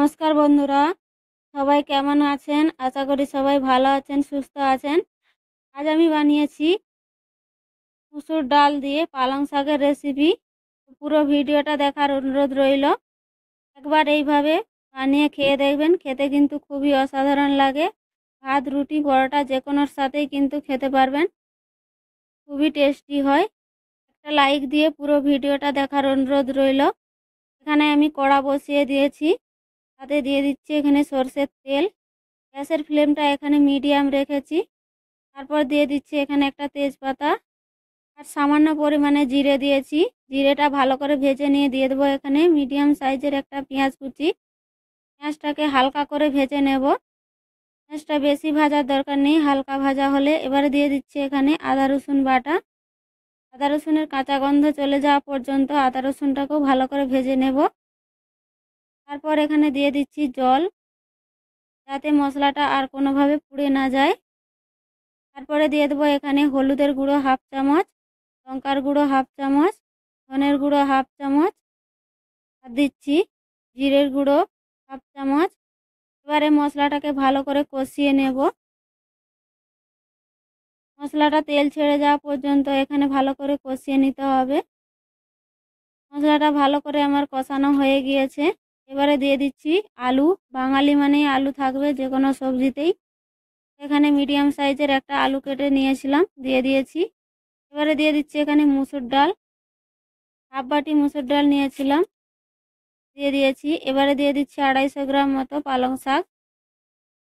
নমস্কার বন্ধুরা, সবাই কেমন আছেন? আশা করি সবাই ভালো আছেন, সুস্থ আছেন। আজ আমি বানিয়েছি মুসুর ডাল দিয়ে পালং শাকের রেসিপি। পুরো ভিডিওটা দেখার অনুরোধ রইল। একবার এইভাবে বানিয়ে খেয়ে দেখবেন, খেতে কিন্তু খুবই অসাধারণ লাগে। ভাত, রুটি, পরোটা যে কোনোর সাথেই কিন্তু খেতে পারবেন, খুবই টেস্টি হয়। একটা লাইক দিয়ে পুরো ভিডিওটা দেখার অনুরোধ রইল। এখানে আমি কড়া বসিয়ে দিয়েছি, তাতে দিয়ে দিচ্ছি এখানে সরষের তেল। গ্যাসের ফ্লেমটা এখানে মিডিয়াম রেখেছি। তারপর দিয়ে দিচ্ছি এখানে একটা তেজপাতা আর সামান্য পরিমাণে জিরে দিয়েছি। জিরেটা ভালো করে ভেজে নিয়ে দিয়ে দেবো এখানে মিডিয়াম সাইজের একটা পেঁয়াজ কুচি। পেঁয়াজটাকে হালকা করে ভেজে নেব। পেঁয়াজটা বেশি ভাজার দরকার নেই, হালকা ভাজা হলে এবারে দিয়ে দিচ্ছি এখানে আদা রসুন বাটা। আদা রসুনের কাঁচা গন্ধ চলে যাওয়া পর্যন্ত আদা রসুনটাকেও ভালো করে ভেজে নেব। তারপর এখানে দিয়ে দিচ্ছি জল, যাতে মশলাটা আর কোনোভাবে পুড়ে না যায়। তারপরে দিয়ে দেবো এখানে হলুদের গুঁড়ো হাফ চামচ, লঙ্কার গুঁড়ো হাফ চামচ, ধনের গুঁড়ো হাফ চামচ, আর দিচ্ছি জিরের গুঁড়ো হাফ চামচ। এবারে মশলাটাকে ভালো করে কষিয়ে নেব। মশলাটা তেল ছেড়ে যাওয়া পর্যন্ত এখানে ভালো করে কষিয়ে নিতে হবে। মশলাটা ভালো করে আমার কষানো হয়ে গিয়েছে। এবারে দিয়ে দিচ্ছি আলু। বাঙালি মানেই আলু থাকবে যে কোনো সবজিতেই। এখানে মিডিয়াম সাইজের একটা আলু কেটে নিয়েছিলাম, দিয়ে দিয়েছি। এবারে দিয়ে দিচ্ছি এখানে মুসুর ডাল, হাফ বাটি মুসুর ডাল নিয়েছিলাম, দিয়ে দিয়েছি। এবারে দিয়ে দিচ্ছি 250 গ্রাম মতো পালং শাক।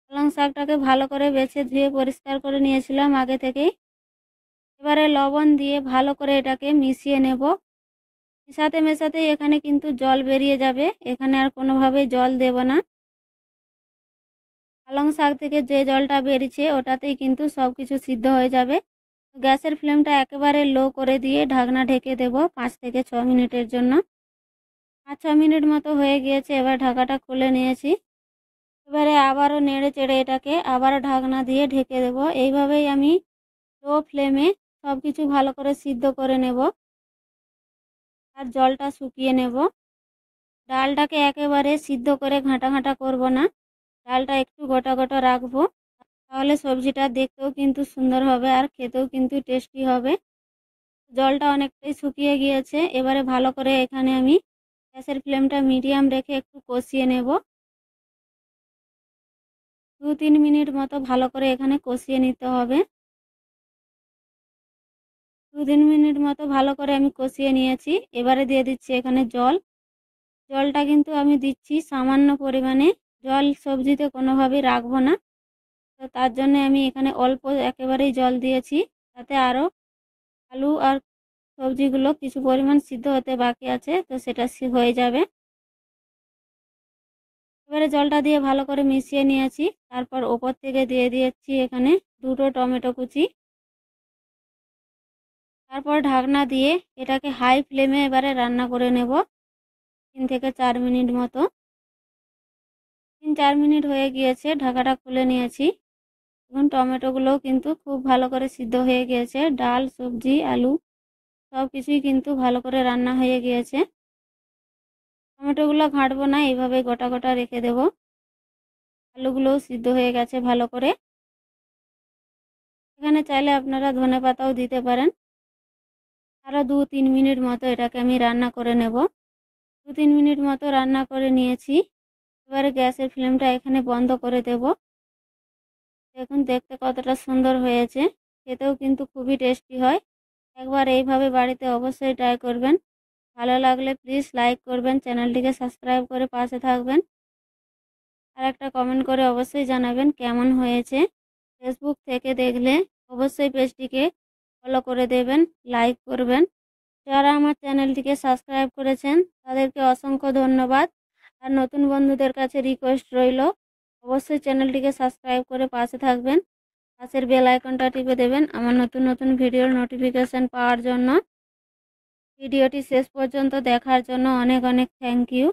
পালং শাকটাকে ভালো করে বেছে ধুয়ে পরিষ্কার করে নিয়েছিলাম আগে থেকেই। এবারে লবণ দিয়ে ভালো করে এটাকে মিশিয়ে নেব। মেশাতে মেশাতেই এখানে কিন্তু জল বেরিয়ে যাবে, এখানে আর কোনোভাবেই জল দেব না। পালং শাক থেকে যে জলটা বেরিয়েছে ওটাতেই কিন্তু সব কিছু সিদ্ধ হয়ে যাবে। গ্যাসের ফ্লেমটা একেবারে লো করে দিয়ে ঢাকনা ঢেকে দেব 5 থেকে 6 মিনিটের জন্য। 5-6 মিনিট মতো হয়ে গিয়েছে, এবার ঢাকাটা খুলে নিয়েছি। এবারে আবারও নেড়ে চেড়ে এটাকে আবারও ঢাকনা দিয়ে ঢেকে দেব। এইভাবেই আমি লো ফ্লেমে সব কিছু ভালো করে সিদ্ধ করে নেব আর জলটা শুকিয়ে নেব। ডালটাকে একেবারে সিদ্ধ করে ঘাঁটা ঘাঁটা করব না, ডালটা একটু গোটা গোটা রাখবো, তাহলে সবজিটা দেখতেও কিন্তু সুন্দর হবে আর খেতেও কিন্তু টেস্টি হবে। জলটা অনেকটাই শুকিয়ে গিয়েছে। এবারে ভালো করে এখানে আমি গ্যাসের ফ্লেমটা মিডিয়াম রেখে একটু কষিয়ে নেব। 2-3 মিনিট মতো ভালো করে এখানে কষিয়ে নিতে হবে। 2-3 মিনিট মতো ভালো করে আমি কষিয়ে নিয়েছি। এবারে দিয়ে দিচ্ছি এখানে জল। জলটা কিন্তু আমি দিচ্ছি সামান্য পরিমাণে। জল সবজিতে কোনোভাবেই রাখবো না, তো তার জন্য আমি এখানে অল্প একেবারেই জল দিয়েছি, তাতে আরও আলু আর সবজিগুলো কিছু পরিমাণ সিদ্ধ হতে বাকি আছে, তো সেটা হয়ে যাবে। এবারে জলটা দিয়ে ভালো করে মিশিয়ে নিয়েছি। তারপর ওপর থেকে দিয়ে দিয়েছি এখানে 2টো টমেটো কুচি। তারপর ঢাকনা দিয়ে এটাকে হাই ফ্লেমে এবারে রান্না করে নেব 3 থেকে 4 মিনিট মতো। 3-4 মিনিট হয়ে গিয়েছে, ঢাকাটা খুলে নিয়েছি। এখন টমেটোগুলোও কিন্তু খুব ভালো করে সিদ্ধ হয়ে গিয়েছে। ডাল, সবজি, আলু সব কিছুই কিন্তু ভালো করে রান্না হয়ে গিয়েছে। টমেটোগুলো ঘাঁটবো না, এইভাবে গোটা গোটা রেখে দেব। আলুগুলোও সিদ্ধ হয়ে গেছে ভালো করে। এখানে চাইলে আপনারা ধনেপাতাও দিতে পারেন। আরও 2-3 মিনিট মতো এটাকে আমি রান্না করে নেব। 2-3 মিনিট মতো রান্না করে নিয়েছি। এবারে গ্যাসের ফ্লেমটা এখানে বন্ধ করে দেব। দেখুন দেখতে কতটা সুন্দর হয়েছে, খেতেও কিন্তু খুবই টেস্টি হয়। একবার এইভাবে বাড়িতে অবশ্যই ট্রাই করবেন। ভালো লাগলে প্লিজ লাইক করবেন, চ্যানেলটিকে সাবস্ক্রাইব করে পাশে থাকবেন। আর একটা কমেন্ট করে অবশ্যই জানাবেন কেমন হয়েছে। ফেসবুক থেকে দেখলে অবশ্যই পেজটিকে ফলো করে দেবেন, লাইক করবেন। যারা আমার চ্যানেলটিকে সাবস্ক্রাইব করেছেন তাদেরকে অসংখ্য ধন্যবাদ। আর নতুন বন্ধুদের কাছে রিকোয়েস্ট রইল, অবশ্যই চ্যানেলটিকে সাবস্ক্রাইব করে পাশে থাকবেন। পাশের বেল আইকনটা টিপে দেবেন আমার নতুন নতুন ভিডিওর নোটিফিকেশান পাওয়ার জন্য। ভিডিওটি শেষ পর্যন্ত দেখার জন্য অনেক অনেক থ্যাংক ইউ।